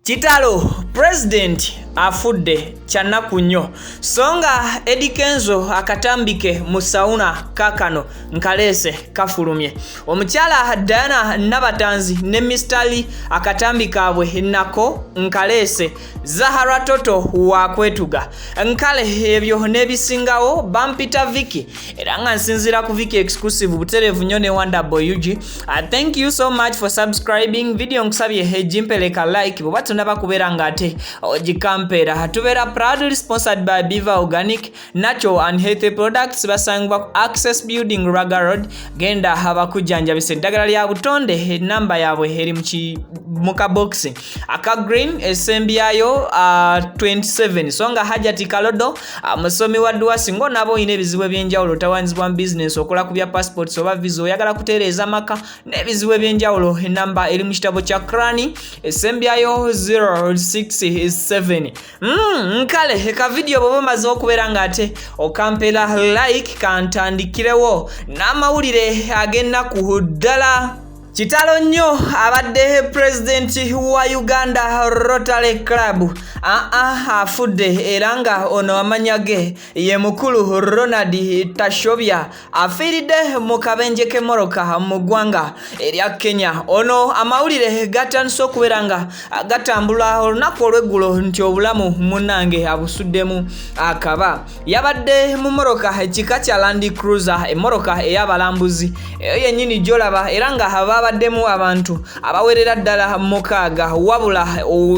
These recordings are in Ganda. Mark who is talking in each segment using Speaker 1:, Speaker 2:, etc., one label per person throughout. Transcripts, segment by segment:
Speaker 1: Kitalo President afudde kyanaku nnyo songa Eddie Kenzo akatambike mu sauna kakano nkalese kafulumye omukyala Diana nabatanzi ne Mr. akatambika abwe nako nkalese Zahara Toto wa kwetuga nkale ebyo nebisingawo bambi Viki era nga nsinzira ku Viki exclusive buterevu nnyo ne Wonder Boy UG. Thank you so much for subscribing. Video nkusabye jimpeleka like bwe batunaba kubeera ngate ojikampera tubeera proudly sponsored by Biva Organic Natural and Healthy Products basangwa Access Building Raga Road genda abakujanjabise eddagala lya butonde namba yaabwe eri muka box aka green esembyayo 27 songa Hajati Kalodo musomi wa Duasi ngo nabo ine bizibu ebyenjawulo tawanzibwa business okola ku bya passports oba visa oyagala kutereeza maka n'ebizibu ebyenjawulo enamba eri mu kitabo kya Krani esembyayo 067 nkale ka video bobo maze okubeera ngate okampera like kantandikirewo n'amawulire agenda ku ddala. Kitalo nnyo abadde president wa Uganda Rotary Club afudde era nga ono amanyage ye mukulu Ronald Tashobya affiridewo mu kabenje ke Moroka mu ggwanga erya Kenya. Ono amawulire gatandise okubeera nga gatambula olunaku olw'eggulo nti obulamu munnange abusuddemu akaba. Yabadde mu Moroka ekika kya Land Cruiser Moroka ey'abalambuzi eyo yennyini gy'olaba era nga baddemu abantu abawerera ddala mukaaga wabula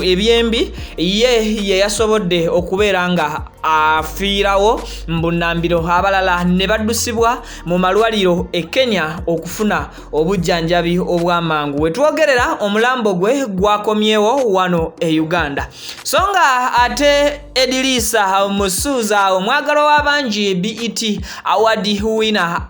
Speaker 1: ebyembi ye yasobodde okubeera nga afiirawo mbunambiro abalala ne baddusibwa mu malwaliro e Kenya okufuna obujjanjabi obw'amangu. Wetwogerera omulambo gwe gwakomyewo wano e Uganda songa ate Edilisa Musuza omwagalo w'abangi BET award winner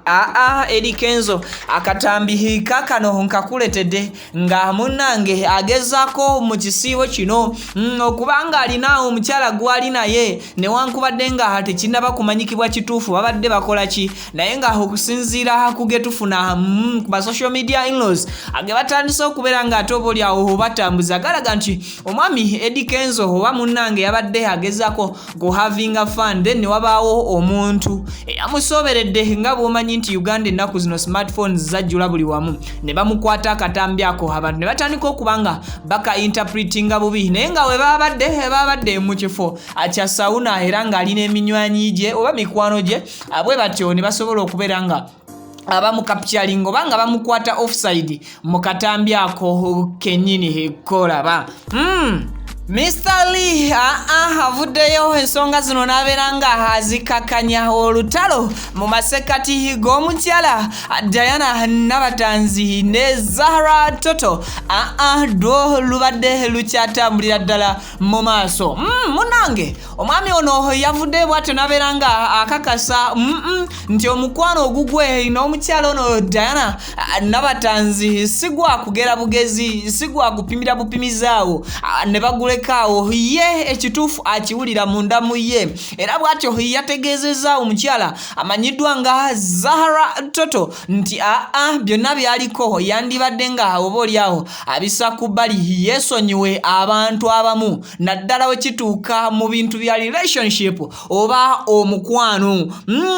Speaker 1: Eddie Kenzo akatambi kakano nkakuletedde nga munnange agezako mu kisiibo kino okubanga alina omukyala gwali naye newankubadde nga tekinnaba kumanyikibwa kituufu babadde bakola ki naye nga okusinziira ku getufuna ku ba social media in-laws age batandise okubeera nga ate obaolyawo batambuza galaga nti omwami Eddie Kenzo oba munnange yabadde agezako ku having a fun then wabaawo omuntu eyamusoberedde nga bw'omanyi nti Uganda ennaku zino smartphones zajjula buli wamu ne bamukwata akatambi ako abantu ne batandika okubanga baka interpretinga bubi naye nga we babadde mu kifo kya sauna era nga alina eminywanyi gye oba mikwano gye abwe batyo ne basobola okubeera nga abamu capturing obanga bamukwata offside mu katambi ako kennyini kolaba. Mr. Lee avuddeyo ensonga zino n'abeera nga azikakanya olutalo mu masekati g'omukyala Diana nabatanzi ne Zahara Toto dwo lubadde lukyatambulira ddala mu maaso. Munange omwami ono yavudde bw'atyo n'abeera nga akakasa nti omukwano ogugwe n'omukyala ono Diana nabatanzi sigwa kugera bugezi sigwa kupimira bupimizaawo ne bagule kawo ye ekituufu akiwulira munda mu ye era bw'atyo yategeezezza omukyala amanyiddwa nga Zahara Toto nti byonna byaliko yandibadde nga obaolyawo abisa ku bbali yeesonyiwe abantu abamu naddala we kituuka mu bintu bya relationship oba omukwano.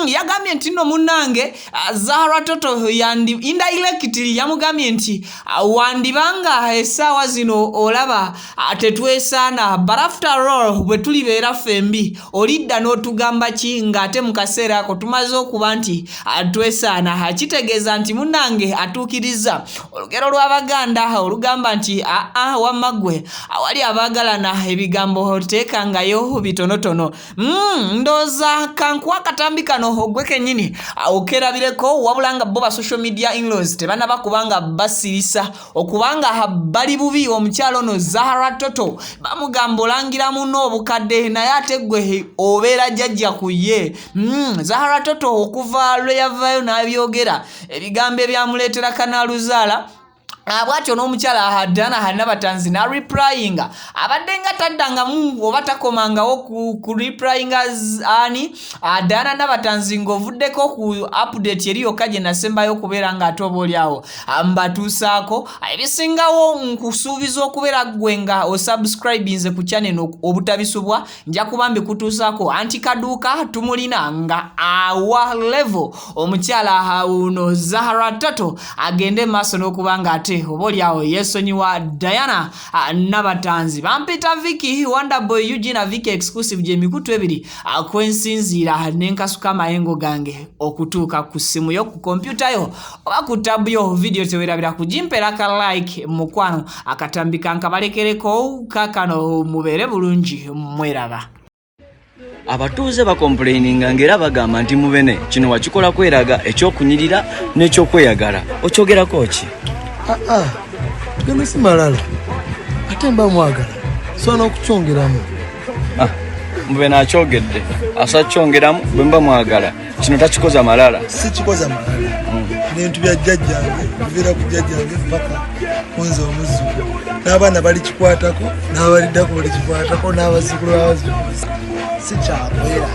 Speaker 1: Yagambye nti nno munnange Zahara Toto indirectly yamugambye nti wandibanga essaawa zino olaba tetwesaana but after all bwe tulibeera fembi olidda n'otugamba ki ng'ate mu kaseera ako tumaze okuba nti twesaana kitegeeza nti munnange atuukiriza olugero lw'Abaganda olugamba nti wamma ggwe awali abaagalana ebigambo teekangayo bitonotono. Ndooza kankuwa akatambi kano ogwe kennyini okerabireko wabula nga bo ba social media in-laws tebanaba kubanga basirisa okubanga bali bubi omukyalo ono Zahara Toto bamugamba olangira muno obukadde naye ate gwe obeera jjajja ku ye. Zahara Toto okuva lwe yavaayo n'abyogera ebigambo ebyamuleetera kanaaluzaala bwatyo n'omukyala Diana nabatanzi na replyinga abadde nga taddangamu oba takomangawo ku replyinga Diana nabatanzi ng'ovuddeko ku update eri yokka gye nasembayo okubeera nga ate oba oliawo mbatuusaako ebisingawo nkusuubiza okubeera ggwe nga osubscribinze ku channel obutabisubwa nja kuba mbikutuusaako anti kaduuka tumulina nga awa level omukyala uno Zahara Toto agende maaso n'okuba nga ate oba oliawo yeesonyiwa Diana nabatanzi. Bampita Vicky Wonderboy Eugene Vicky exclusive gye mikutu ebiri kwensinziira n'enkasuka amayengo gange okutuuka ku ssimu yo ku kompyuta yo oba ku tabu yo video tewerabira kugimpera ka like mukwano akatambika nkabalekereko kakano mubeere bulungi mweraba.
Speaker 2: Abatuuze bakomplaininga ngera bagamba nti mubene kino wakikola kweraga ekyokunyirira n'ekyokweyagala okyogerako ki?
Speaker 3: Tugenda si malala ate mba mwagala so n'okukyongeramu.
Speaker 2: Mubene akyogedde asa kyongeramu bwe mba mwagala kino takikoza malala.
Speaker 3: Si kikoza malala n'ebintu bya jjajjange bibeera ku jjajjange paka kunze omuzzukulu n'abaana balikikwatako n'abaliddako balikikwatako n'abazzukulu b'abazzukulu si kyakwera.